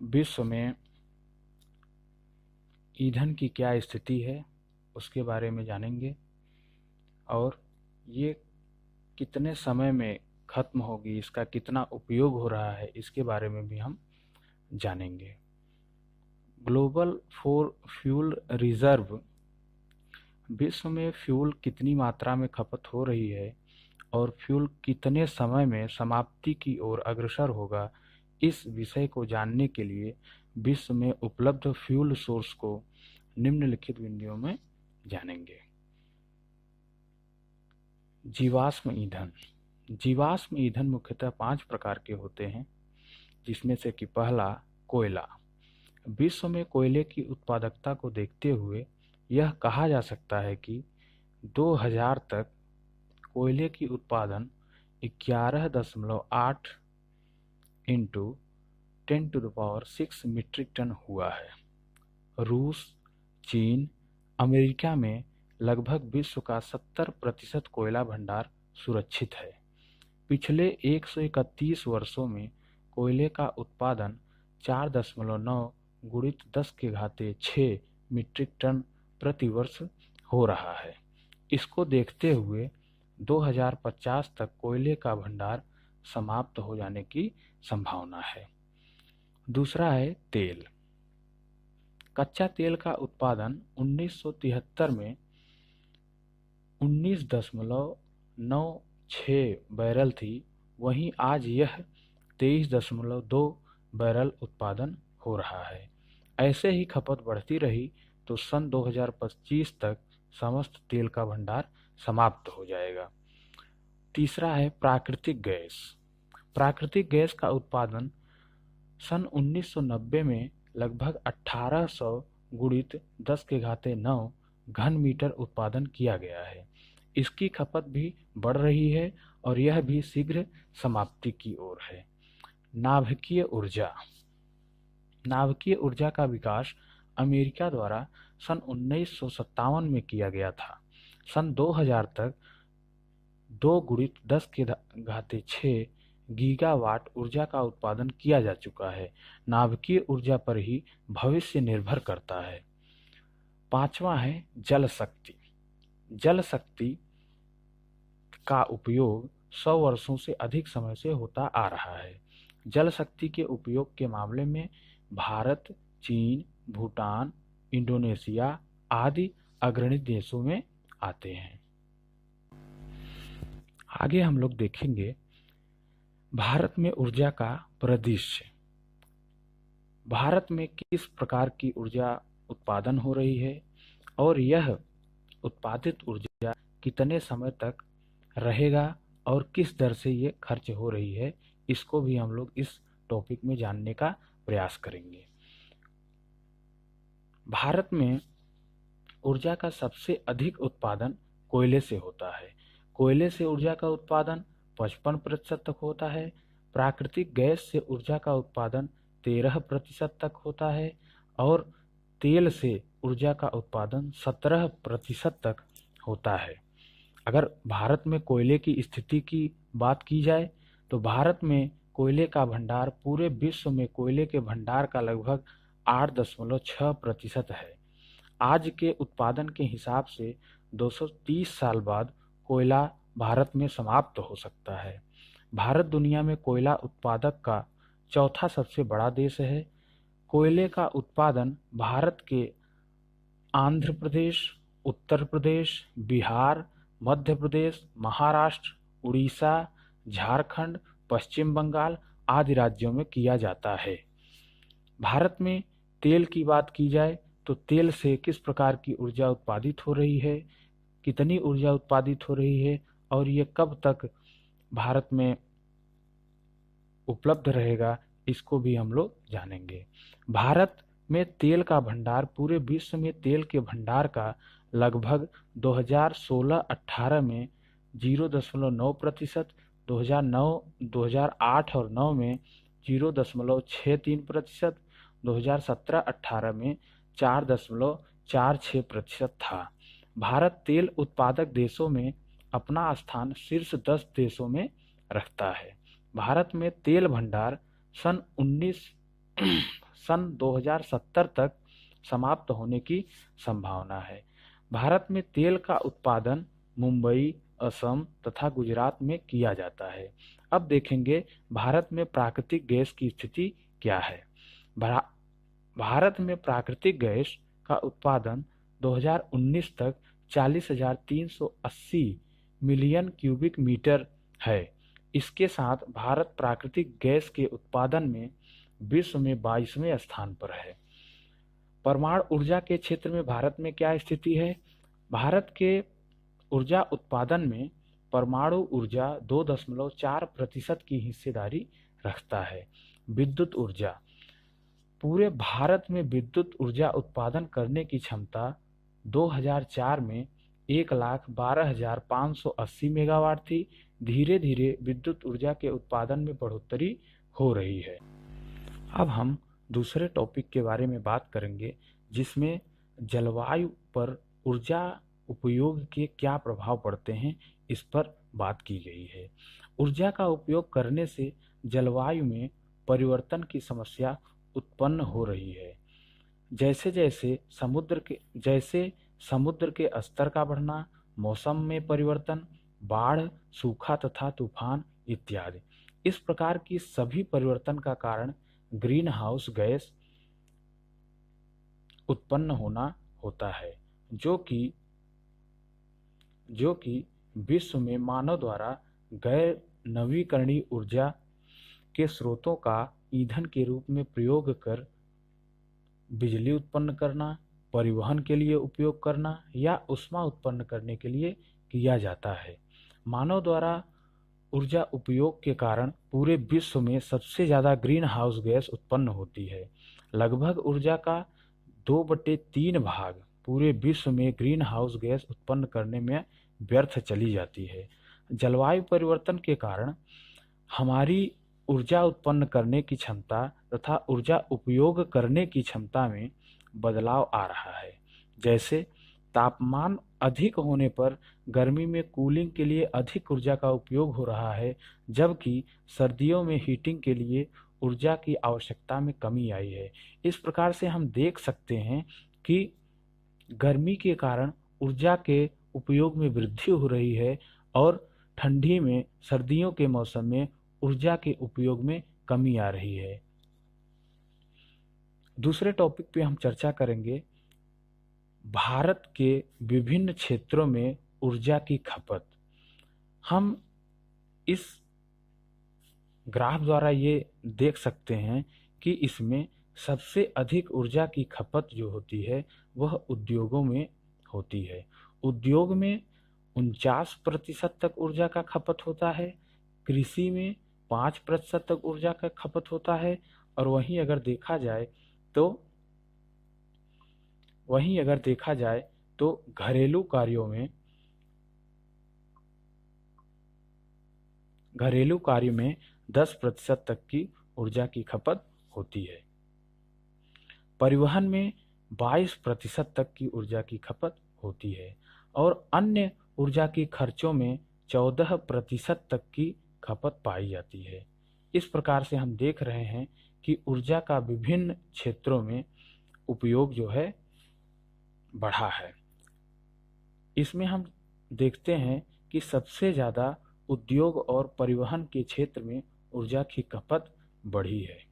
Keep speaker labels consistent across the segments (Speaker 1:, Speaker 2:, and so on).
Speaker 1: विश्व में ईंधन की क्या स्थिति है उसके बारे में जानेंगे और ये कितने समय में खत्म होगी, इसका कितना उपयोग हो रहा है इसके बारे में भी हम जानेंगे। ग्लोबल फॉर फ्यूल रिजर्व, विश्व में फ्यूल कितनी मात्रा में खपत हो रही है और फ्यूल कितने समय में समाप्ति की ओर अग्रसर होगा, इस विषय को जानने के लिए विश्व में उपलब्ध फ्यूल सोर्स को निम्नलिखित बिंदुओं में जानेंगे। जीवाश्म ईंधन। जीवाश्म ईंधन मुख्यतः 5 प्रकार के होते हैं, जिसमें से कि पहला कोयला। विश्व में कोयले की उत्पादकता को देखते हुए यह कहा जा सकता है कि 2000 तक कोयले की उत्पादन 11.8 इंटू 10⁶ मीट्रिक टन हुआ है। रूस, चीन, अमेरिका में लगभग विश्व का 70% कोयला भंडार सुरक्षित है। पिछले 131 वर्षों में कोयले का उत्पादन 4.9 गुणित 10⁶ मीट्रिक टन प्रति वर्ष हो रहा है। इसको देखते हुए 2050 तक कोयले का भंडार समाप्त हो जाने की संभावना है। दूसरा है तेल। कच्चा तेल का उत्पादन 1973 में 19.96 बैरल थी, वहीं आज यह 23.2 बैरल उत्पादन हो रहा है। ऐसे ही खपत बढ़ती रही तो सन 2025 तक समस्त तेल का भंडार समाप्त हो जाएगा। तीसरा है प्राकृतिक गैस। प्राकृतिक गैस का उत्पादन सन 1990 में लगभग 1800 गुणित 10⁹ घन मीटर उत्पादन किया गया है। इसकी खपत भी बढ़ रही है और यह भी शीघ्र समाप्ति की ओर है। नाभिकीय ऊर्जा। नाभिकीय ऊर्जा का विकास अमेरिका द्वारा सन 1957 में किया गया था। सन 2000 तक 2 गुणित 10⁶ गीगावाट ऊर्जा का उत्पादन किया जा चुका है। नाभिकीय ऊर्जा पर ही भविष्य निर्भर करता है। पांचवा है जल शक्ति। जल शक्ति का उपयोग 100 वर्षों से अधिक समय से होता आ रहा है। जल शक्ति के उपयोग के मामले में भारत, चीन, भूटान, इंडोनेशिया आदि अग्रणी देशों में आते हैं। आगे हम लोग देखेंगे भारत में ऊर्जा का परिदृश्य। भारत में किस प्रकार की ऊर्जा उत्पादन हो रही है और यह उत्पादित ऊर्जा कितने समय तक रहेगा और किस दर से ये खर्च हो रही है, इसको भी हम लोग इस टॉपिक में जानने का प्रयास करेंगे। भारत में ऊर्जा का सबसे अधिक उत्पादन कोयले से होता है। कोयले से ऊर्जा का उत्पादन 55% तक होता है। प्राकृतिक गैस से ऊर्जा का उत्पादन 13% तक होता है और तेल से ऊर्जा का उत्पादन 17% तक होता है। अगर भारत में कोयले की स्थिति की बात की जाए तो भारत में कोयले का भंडार पूरे विश्व में कोयले के भंडार का लगभग 8.6% है। आज के उत्पादन के हिसाब से 230 साल बाद कोयला भारत में समाप्त हो सकता है। भारत दुनिया में कोयला उत्पादक का चौथा सबसे बड़ा देश है। कोयले का उत्पादन भारत के आंध्र प्रदेश, उत्तर प्रदेश, बिहार, मध्य प्रदेश, महाराष्ट्र, उड़ीसा, झारखंड, पश्चिम बंगाल आदि राज्यों में किया जाता है। भारत में तेल की बात की जाए तो तेल से किस प्रकार की ऊर्जा उत्पादित हो रही है, कितनी ऊर्जा उत्पादित हो रही है और ये कब तक भारत में उपलब्ध रहेगा, इसको भी हम लोग जानेंगे। भारत में तेल का भंडार पूरे विश्व में तेल के भंडार का लगभग 2016-18 में 0.9%, 2008 और 9 में 0.63%, 2017-18 में 4.46% था। भारत तेल उत्पादक देशों में अपना स्थान शीर्ष 10 देशों में रखता है। भारत में तेल भंडार सन सन 2070 तक समाप्त होने की संभावना है। भारत में तेल का उत्पादन मुंबई, असम तथा गुजरात में किया जाता है। अब देखेंगे भारत में प्राकृतिक गैस की स्थिति क्या है। भारत में प्राकृतिक गैस का उत्पादन 2019 तक 40,380 मिलियन क्यूबिक मीटर है। इसके साथ भारत प्राकृतिक गैस के उत्पादन में विश्व में 22वें स्थान पर है। परमाणु ऊर्जा के क्षेत्र में भारत में क्या स्थिति है? भारत के ऊर्जा उत्पादन में परमाणु ऊर्जा 2.4% की हिस्सेदारी रखता है। विद्युत ऊर्जा, पूरे भारत में विद्युत ऊर्जा उत्पादन करने की क्षमता 2004 में 1,12,580 मेगावाट थी। धीरे धीरे विद्युत ऊर्जा के उत्पादन में बढ़ोतरी हो रही है। अब हम दूसरे टॉपिक के बारे में बात करेंगे, जिसमें जलवायु पर ऊर्जा उपयोग के क्या प्रभाव पड़ते हैं, इस पर बात की गई है। ऊर्जा का उपयोग करने से जलवायु में परिवर्तन की समस्या उत्पन्न हो रही है। जैसे जैसे समुद्र के स्तर का बढ़ना, मौसम में परिवर्तन, बाढ़, सूखा तथा तूफान इत्यादि, इस प्रकार की सभी परिवर्तन का कारण ग्रीन हाउस गैस उत्पन्न होना होता है, जो कि विश्व में मानव द्वारा गैर नवीकरणीय ऊर्जा के स्रोतों का ईंधन के रूप में प्रयोग कर बिजली उत्पन्न करना, परिवहन के लिए उपयोग करना या ऊष्मा उत्पन्न करने के लिए किया जाता है। मानव द्वारा ऊर्जा उपयोग के कारण पूरे विश्व में सबसे ज़्यादा ग्रीन हाउस गैस उत्पन्न होती है। लगभग ऊर्जा का 2/3 भाग पूरे विश्व में ग्रीन हाउस गैस उत्पन्न करने में व्यर्थ चली जाती है। जलवायु परिवर्तन के कारण हमारी ऊर्जा उत्पन्न करने की क्षमता तथा ऊर्जा उपयोग करने की क्षमता में बदलाव आ रहा है। जैसे तापमान अधिक होने पर गर्मी में कूलिंग के लिए अधिक ऊर्जा का उपयोग हो रहा है, जबकि सर्दियों में हीटिंग के लिए ऊर्जा की आवश्यकता में कमी आई है। इस प्रकार से हम देख सकते हैं कि गर्मी के कारण ऊर्जा के उपयोग में वृद्धि हो रही है और ठंडी में, सर्दियों के मौसम में ऊर्जा के उपयोग में कमी आ रही है। दूसरे टॉपिक पे हम चर्चा करेंगे भारत के विभिन्न क्षेत्रों में ऊर्जा की खपत। हम इस ग्राफ द्वारा ये देख सकते हैं कि इसमें सबसे अधिक ऊर्जा की खपत जो होती है वह उद्योगों में होती है। उद्योग में 49% तक ऊर्जा का खपत होता है, कृषि में 5% तक ऊर्जा का खपत होता है, और वहीं अगर देखा जाए तो घरेलू कार्यों में 10% तक की ऊर्जा की खपत होती है। परिवहन में 22% तक की ऊर्जा की खपत होती है और अन्य ऊर्जा की खर्चों में 14% तक की खपत पाई जाती है। इस प्रकार से हम देख रहे हैं कि ऊर्जा का विभिन्न क्षेत्रों में उपयोग जो है बढ़ा है। इसमें हम देखते हैं कि सबसे ज़्यादा उद्योग और परिवहन के क्षेत्र में ऊर्जा की खपत बढ़ी है।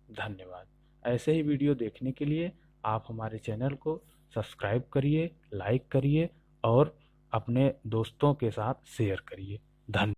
Speaker 1: धन्यवाद। ऐसे ही वीडियो देखने के लिए आप हमारे चैनल को सब्सक्राइब करिए, लाइक करिए और अपने दोस्तों के साथ शेयर करिए। धन्यवाद।